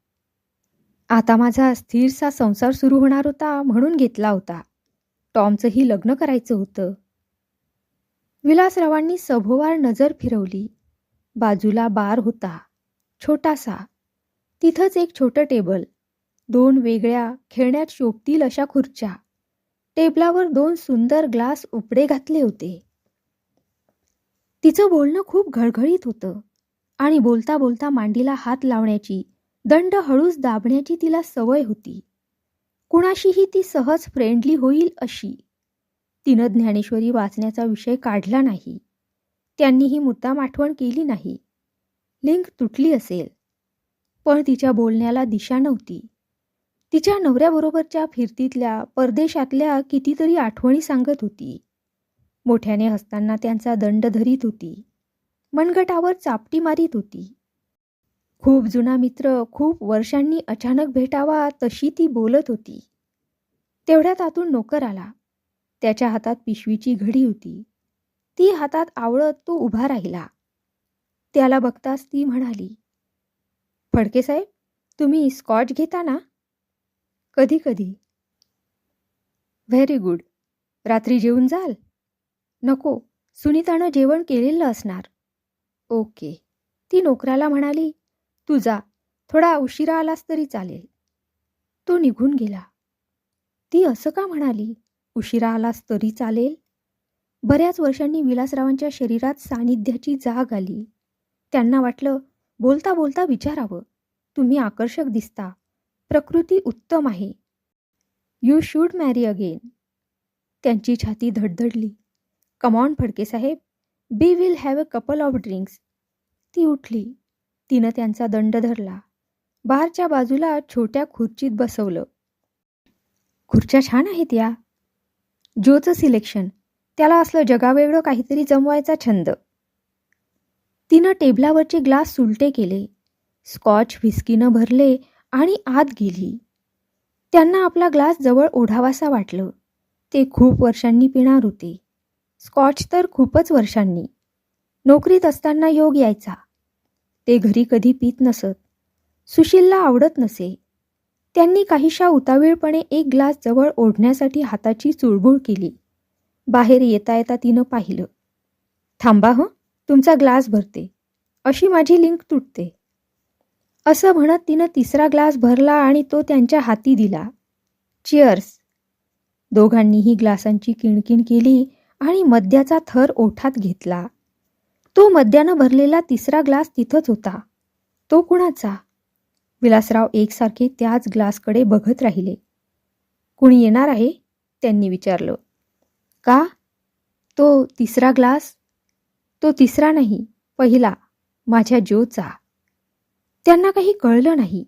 आता माझा स्थिरसा संसार सुरू होणार होता म्हणून घेतला होता. टॉमचंही लग्न करायचं होतं. विलासरावांनी सभोवार नजर फिरवली. बाजूला बार होता, छोटासा. तिथंच एक छोटं टेबल, 2 वेगळ्या खेळण्यात शोभतील अशा खुर्च्या. टेबलावर 2 सुंदर ग्लास उपडे घातले होते. तिचं बोलणं खूप घळघळीत होतं आणि बोलता बोलता मांडीला हात लावण्याची, दंड हळूच दाबण्याची तिला सवय होती. कुणाशीही ती सहज फ्रेंडली होईल अशी. तिनं ज्ञानेश्वरी वाचण्याचा विषय काढला नाही. त्यांनीही मुद्दाम आठवण केली नाही. लिंक तुटली असेल. पण तिच्या बोलण्याला दिशा नव्हती. तिच्या नवऱ्याबरोबरच्या फिरतीतल्या, परदेशातल्या कितीतरी आठवणी सांगत होती. मोठ्याने हसताना त्यांचा दंड धरीत होती. मनगटावर चापटी मारीत होती. खूप जुना मित्र खूप वर्षांनी अचानक भेटावा तशी ती बोलत होती. तेवढ्यात आतून नोकर आला. त्याच्या हातात पिशवीची घडी होती. ती हातात आवळत तो उभा राहिला. त्याला बघताच ती म्हणाली, फडके साहेब, तुम्ही स्कॉच घेता ना? कधी कधी. Very good. रात्री जेवून जाल? नको, सुनीतानं जेवण केलेलं असणार. ओके. ती नोकराला म्हणाली, तू जा, थोडा उशिरा आलास तरी चालेल. तो निघून गेला. ती असं का म्हणाली, उशिरा आलास तरी चालेल? बऱ्याच वर्षांनी विलासरावांच्या शरीरात सानिध्याची जाग आली. त्यांना वाटलं, बोलता बोलता विचारावं, तुम्ही आकर्षक दिसता, प्रकृती उत्तम आहे. You should marry again. त्यांची छाती धडधडली. Come on Phadke saheb, we will have a couple of drinks. ती उठली. तिनं त्यांचा दंड धरला. बारच्या बाजूला छोट्या खुर्चीत बसवलं. खुर्च्या छान आहेत या. जोचं सिलेक्शन. त्याला असलं जगावेगळं काहीतरी जमवायचा छंद. तिनं टेबलावरचे ग्लास सुलटे केले. स्कॉच व्हिस्कीनं भरले आणि आत गेली. त्यांना आपला ग्लास जवळ ओढावासा वाटलं. ते खूप वर्षांनी पिणार होते. स्कॉच तर खूपच वर्षांनी. नोकरीत असताना योग यायचा. ते घरी कधी पित नसत. सुशीलला आवडत नसे. त्यांनी काहीशा उतावीळपणे एक ग्लास जवळ ओढण्यासाठी हाताची चुळबुळ केली. बाहेर येता येता तिनं पाहिलं. थांबा हं, तुमचा ग्लास भरते. अशी माझी लिंक तुटते. असं म्हणत तिनं तिसरा ग्लास भरला आणि तो त्यांच्या हाती दिला. चिअर्स. दोघांनीही ग्लासांची किणकिण केली आणि मद्याचा थर ओठात घेतला. तो मद्यानं भरलेला तिसरा ग्लास तिथंच होता. तो कुणाचा? विलासराव एकसारखे त्याच ग्लासकडे बघत राहिले. कुणी येणार आहे? त्यांनी विचारलं. का? तो तिसरा ग्लास? तो तिसरा नाही, पहिला, माझ्या जोचा. त्यांना काही कळलं नाही,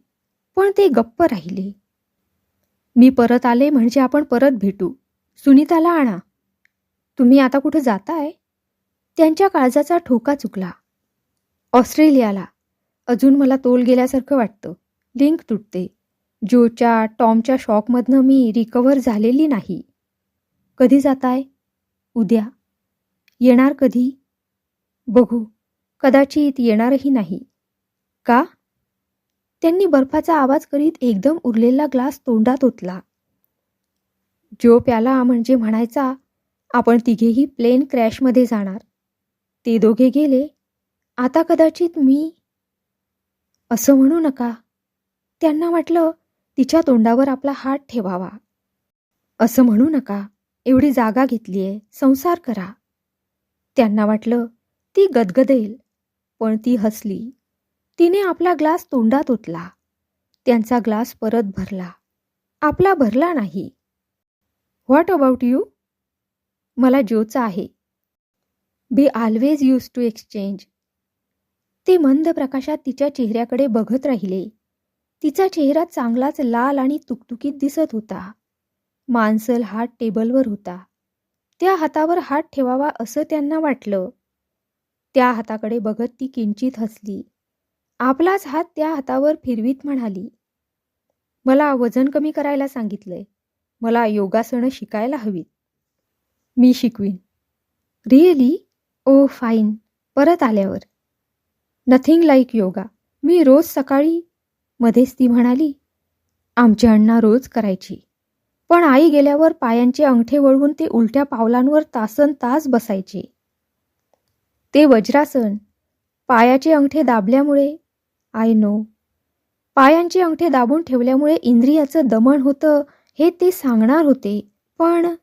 पण ते गप्प राहिले. मी परत आले म्हणजे आपण परत भेटू. सुनीताला आणा. तुम्ही आता कुठं जाताय? त्यांच्या काळजाचा ठोका चुकला. ऑस्ट्रेलियाला. अजून मला तोल गेल्यासारखं वाटतं. लिंक तुटते. जोच्या टॉमच्या शॉकमधनं मी रिकव्हर झालेली नाही. कधी जाताय? उद्या. येणार कधी? बघू. कदाचित येणारही नाही. का? त्यांनी बर्फाचा आवाज करीत एकदम उरलेला ग्लास तोंडात ओतला. जो प्याला म्हणजे म्हणायचा, आपण तिघेही प्लेन क्रॅशमध्ये जाणार. ते दोघे गेले. आता कदाचित मी. असं म्हणू नका. त्यांना वाटलं तिच्या तोंडावर आपला हात ठेवावा. असं म्हणू नका. एवढी जागा घेतलीये, संसार करा. त्यांना वाटलं ती गदगदेल, पण ती हसली. तिने आपला ग्लास तोंडात ओतला. त्यांचा ग्लास परत भरला. आपला भरला नाही. What about you? मला जोचा आहे. Be always use to exchange. ते मंद प्रकाशात तिच्या चेहऱ्याकडे बघत राहिले. तिचा चेहरा चांगलाच लाल आणि तुकतुकीत दिसत होता. मांसल हात टेबलवर होता. त्या हातावर हात ठेवावा असं त्यांना वाटलं. त्या हाताकडे बघत ती किंचित हसली. आपलाच हात त्या हातावर फिरवीत म्हणाली, मला वजन कमी करायला सांगितलंय. मला योगासनं शिकायला हवीत. मी शिकवीन. रिअली? Oh fine. परत आल्यावर. Nothing like yoga. मी रोज सकाळी. मध्येच ती म्हणाली, आमची अण्णा रोज करायची. पण आई गेल्यावर पायांचे अंगठे वळवून ते उलट्या पावलांवर तासन तास बसायचे. ते वज्रासन. पायाचे अंगठे दाबल्यामुळे. I know. पायांचे अंगठे दाबून ठेवल्यामुळे इंद्रियाचं दमन होतं हे ते सांगणार होते. पण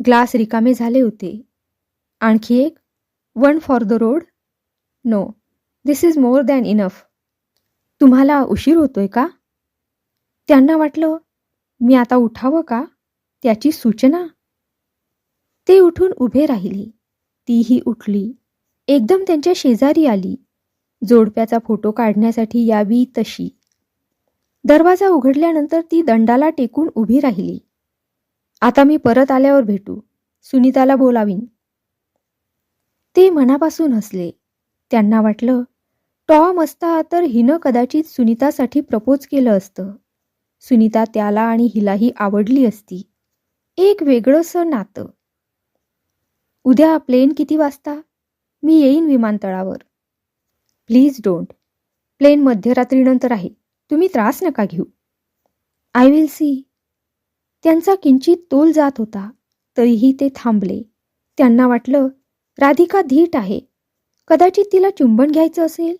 ग्लास रिकामे झाले होते. आणखी एक. One for the road? No, this is more than enough. तुम्हाला उशीर होतोय का? त्यांना वाटलं, मी आता उठावं का? त्याची सूचना. ते उठून उभे राहिले. तीही उठली. एकदम त्यांच्या शेजारी आली. जोडप्याचा फोटो काढण्यासाठी यावी तशी. दरवाजा उघडल्यानंतर ती दंडाला टेकून उभी राहिली. आता मी परत आल्यावर भेटू. सुनीताला बोलावीन. ते मनापासून हसले. त्यांना वाटलं, टॉम असता तर हिनं कदाचित सुनीतासाठी प्रपोज केलं असतं. सुनीता त्याला आणि हिलाही आवडली असती. एक वेगळंसं नातं. उद्या प्लेन किती वाजता? मी येईन विमानतळावर. Please don't. प्लेन मध्यरात्रीनंतर आहे. तुम्ही त्रास नका घेऊ. I will see. त्यांचा किंचित तोल जात होता. तरीही ते थांबले. त्यांना वाटलं, राधिका धीट आहे. कदाचित तिला चुंबन घ्यायचं असेल.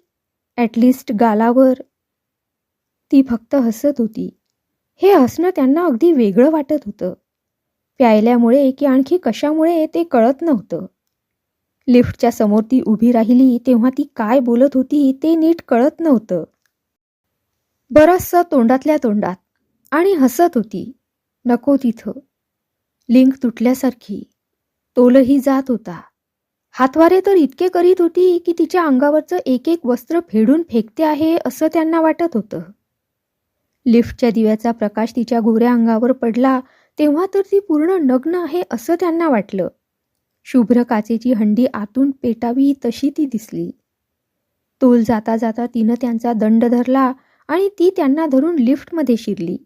ॲटलिस्ट गालावर. ती फक्त हसत होती. हे हसणं त्यांना अगदी वेगळं वाटत होतं. प्यायल्यामुळे की आणखी कशामुळे ते कळत नव्हतं. लिफ्टच्या समोर ती उभी राहिली तेव्हा ती काय बोलत होती ते नीट कळत नव्हतं. बरचसं तोंडातल्या तोंडात. आणि हसत होती. नको तिथं. लिंक तुटल्यासारखी. तोलही जात होता. हातवारे तर इतके करीत होती की तिच्या अंगावरचं एक एक वस्त्र फेडून फेकते आहे असं त्यांना वाटत होतं. लिफ्टच्या दिव्याचा प्रकाश तिच्या गोऱ्या अंगावर पडला तेव्हा तर ती पूर्ण नग्न आहे असं त्यांना वाटलं. शुभ्र काचेची हंडी आतून पेटावी तशी ती दिसली. तोल जाता जाता तिनं त्यांचा दंड धरला आणि ती त्यांना धरून लिफ्टमध्ये शिरली.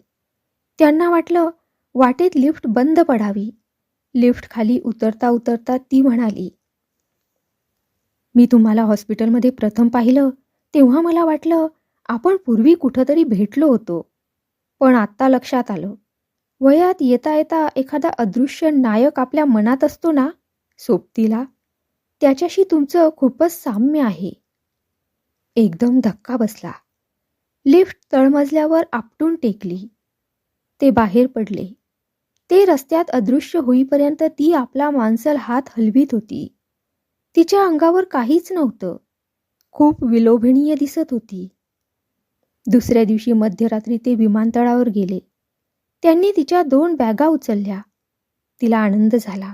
त्यांना वाटलं वाटेत लिफ्ट बंद पडावी. लिफ्ट खाली उतरता उतरता ती म्हणाली, मी तुम्हाला हॉस्पिटलमध्ये प्रथम पाहिलं तेव्हा मला वाटलं आपण पूर्वी कुठंतरी भेटलो होतो. पण आत्ता लक्षात आलं, वयात येता येता एखादा अदृश्य नायक आपल्या मनात असतो ना, सोबतीला, त्याच्याशी तुमचं खूपच साम्य आहे. एकदम धक्का बसला. लिफ्ट तळमजल्यावर आपटून टेकली. ते बाहेर पडले. ते रस्त्यात अदृश्य होईपर्यंत ती आपला मांसल हात हलवीत होती. तिच्या अंगावर काहीच नव्हतं. खूप विलोभनीय दिसत होती. दुसऱ्या दिवशी मध्यरात्री ते विमानतळावर गेले. त्यांनी तिच्या 2 बॅगा उचलल्या. तिला आनंद झाला.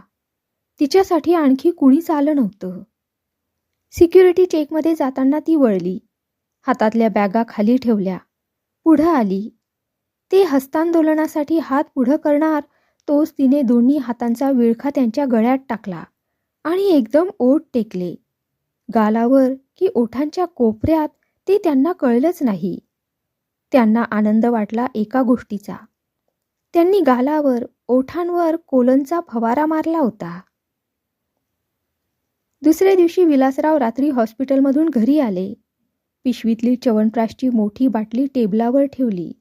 तिच्यासाठी आणखी कुणीच आलं नव्हतं. सिक्युरिटी चेकमध्ये जाताना ती वळली. हातातल्या बॅगा खाली ठेवल्या. पुढं आली. ते हस्तांदोलनासाठी हात पुढं करणार तोच तिने दोन्ही हातांचा विळखा त्यांच्या गळ्यात टाकला आणि एकदम ओठ टेकले. गालावर की ओठांच्या कोपऱ्यात ते त्यांना कळलंच नाही. त्यांना आनंद वाटला एका गोष्टीचा. त्यांनी गालावर, ओठांवर कोलनचा फवारा मारला होता. दुसऱ्या दिवशी विलासराव रात्री हॉस्पिटलमधून घरी आले. पिशवीतली च्यवनप्राशची मोठी बाटली टेबलावर ठेवली.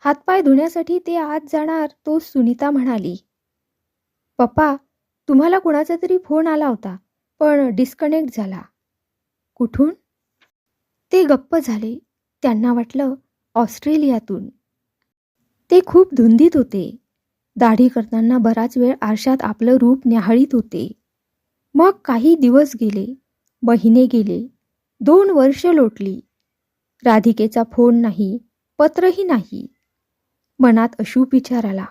हातपाय धुण्यासाठी ते आत जाणार तो सुनीता म्हणाली, पप्पा, तुम्हाला कुणाचा तरी फोन आला होता पण डिस्कनेक्ट झाला. कुठून? ते गप्प झाले. त्यांना वाटलं ऑस्ट्रेलियातून. ते खूप धुंदीत होते. दाढी करताना बराच वेळ आरशात आपलं रूप न्याहाळीत होते. मग काही दिवस गेले, महिने गेले, 2 वर्ष लोटली. राधिकेचा फोन नाही, पत्रही नाही. मनात अशुभ विचार आला.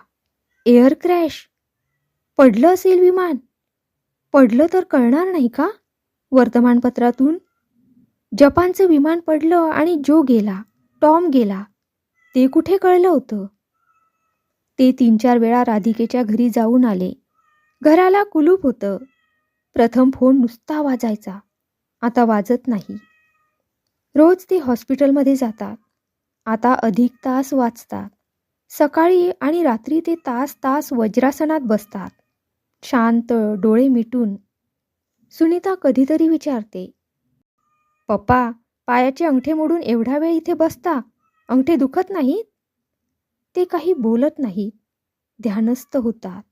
Air crash? पडलं असेल विमान? पडलं तर कळणार नाही का वर्तमानपत्रातून? जपानचं विमान पडलं आणि जो गेला, टॉम गेला, ते कुठे कळलं होतं? ते 3-4 वेळा राधिकेच्या घरी जाऊन आले. घराला कुलूप होतं. प्रथम फोन नुसता वाजायचा, आता वाजत नाही. रोज ते हॉस्पिटलमध्ये जातात. आता अधिक तास वाचतात. सकाळी आणि रात्री ते तास तास वज्रासनात बसतात, शांत, डोळे मिटून. सुनीता कधीतरी विचारते, पप्पा, पायाचे अंगठे मोडून एवढा वेळ इथे बसता, अंगठे दुखत नाहीत? ते काही बोलत नाहीत, ध्यानस्थ होतात.